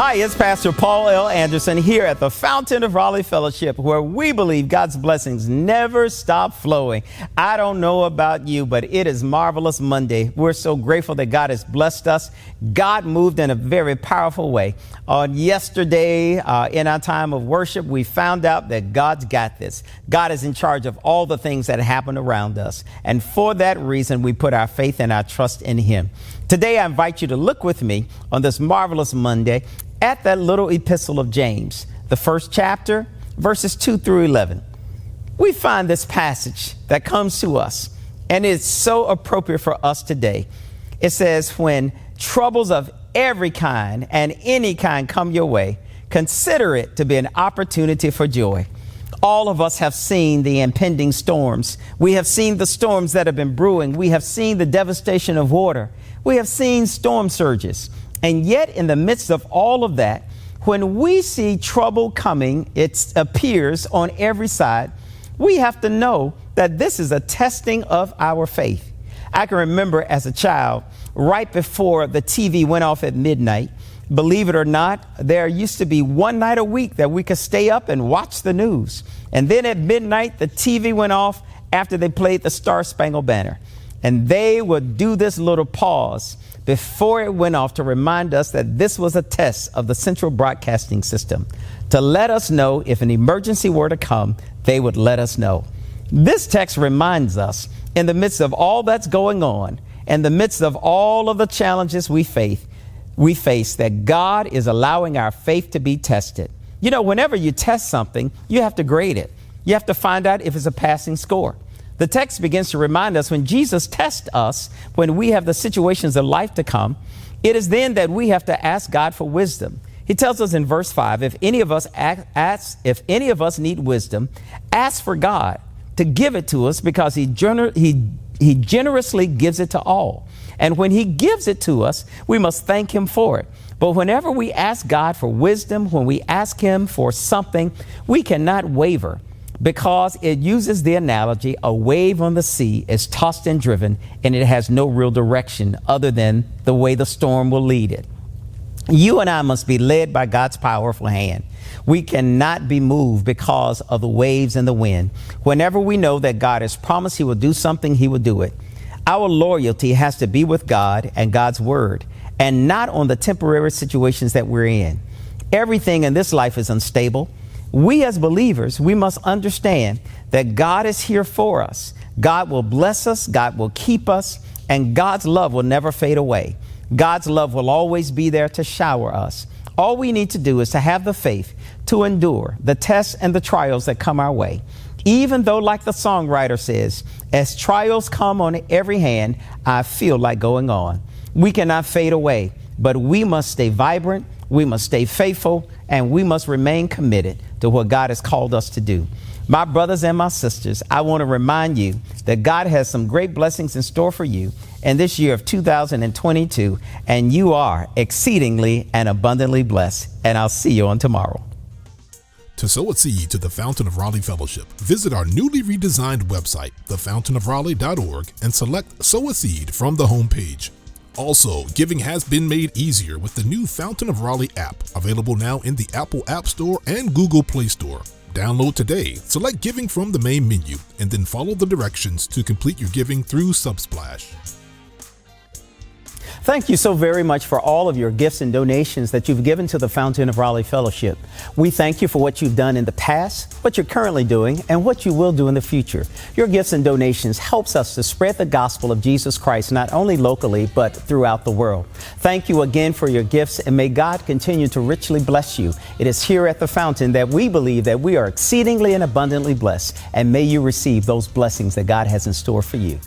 Hi, it's Pastor Paul L. Anderson here at the Fountain of Raleigh Fellowship, where we believe God's blessings never stop flowing. I don't know about you, but it is Marvelous Monday. We're so grateful that God has blessed us. God moved in a very powerful way. On yesterday, in our time of worship, we found out that God's got this. God is in charge of all the things that happen around us. And for that reason, we put our faith and our trust in Him. Today, I invite you to look with me on this Marvelous Monday at that little epistle of James, the first chapter, verses 2 through 11. We find this passage that comes to us, and it's so appropriate for us today. It says, when troubles of every kind and any kind come your way, consider it to be an opportunity for joy. All of us have seen the impending storms. We have seen the storms that have been brewing. We have seen the devastation of water. We have seen storm surges. And yet, in the midst of all of that, when we see trouble coming, it appears on every side, we have to know that this is a testing of our faith. I can remember as a child, right before the TV went off at midnight, believe it or not, there used to be one night a week that we could stay up and watch the news. And then at midnight, the TV went off after they played the Star Spangled Banner. And they would do this little pause before it went off to remind us that this was a test of the central broadcasting system, to let us know if an emergency were to come, they would let us know. This text reminds us, in the midst of all that's going on, in the midst of all of the challenges we face, that God is allowing our faith to be tested. You know, whenever you test something, you have to grade it. You have to find out if it's a passing score. The text begins to remind us when Jesus tests us, when we have the situations of life to come, it is then that we have to ask God for wisdom. He tells us in verse 5, if any of us need wisdom, ask for God to give it to us, because he generously gives it to all. And when he gives it to us, we must thank him for it. But whenever we ask God for wisdom, when we ask him for something, we cannot waver, because it uses the analogy, a wave on the sea is tossed and driven, and it has no real direction other than the way the storm will lead it. You and I must be led by God's powerful hand. We cannot be moved because of the waves and the wind. Whenever we know that God has promised he will do something, he will do it. Our loyalty has to be with God and God's word, and not on the temporary situations that we're in. Everything in this life is unstable. We as believers, we must understand that God is here for us. God will bless us, God will keep us, and God's love will never fade away. God's love will always be there to shower us. All we need to do is to have the faith to endure the tests and the trials that come our way. Even though, like the songwriter says, as trials come on every hand, I feel like going on. We cannot fade away, but we must stay vibrant, we must stay faithful, and we must remain committed to what God has called us to do. My brothers and my sisters, I want to remind you that God has some great blessings in store for you in this year of 2022, and you are exceedingly and abundantly blessed. And I'll see you on tomorrow. To sow a seed to the Fountain of Raleigh Fellowship, visit our newly redesigned website, thefountainofraleigh.org, and select Sow a Seed from the homepage. Also, giving has been made easier with the new Fountain of Raleigh app, available now in the Apple App Store and Google Play Store. Download today, select Giving from the main menu, and then follow the directions to complete your giving through Subsplash. Thank you so very much for all of your gifts and donations that you've given to the Fountain of Raleigh Fellowship. We thank you for what you've done in the past, what you're currently doing, and what you will do in the future. Your gifts and donations helps us to spread the gospel of Jesus Christ, not only locally, but throughout the world. Thank you again for your gifts, and may God continue to richly bless you. It is here at the Fountain that we believe that we are exceedingly and abundantly blessed, and may you receive those blessings that God has in store for you.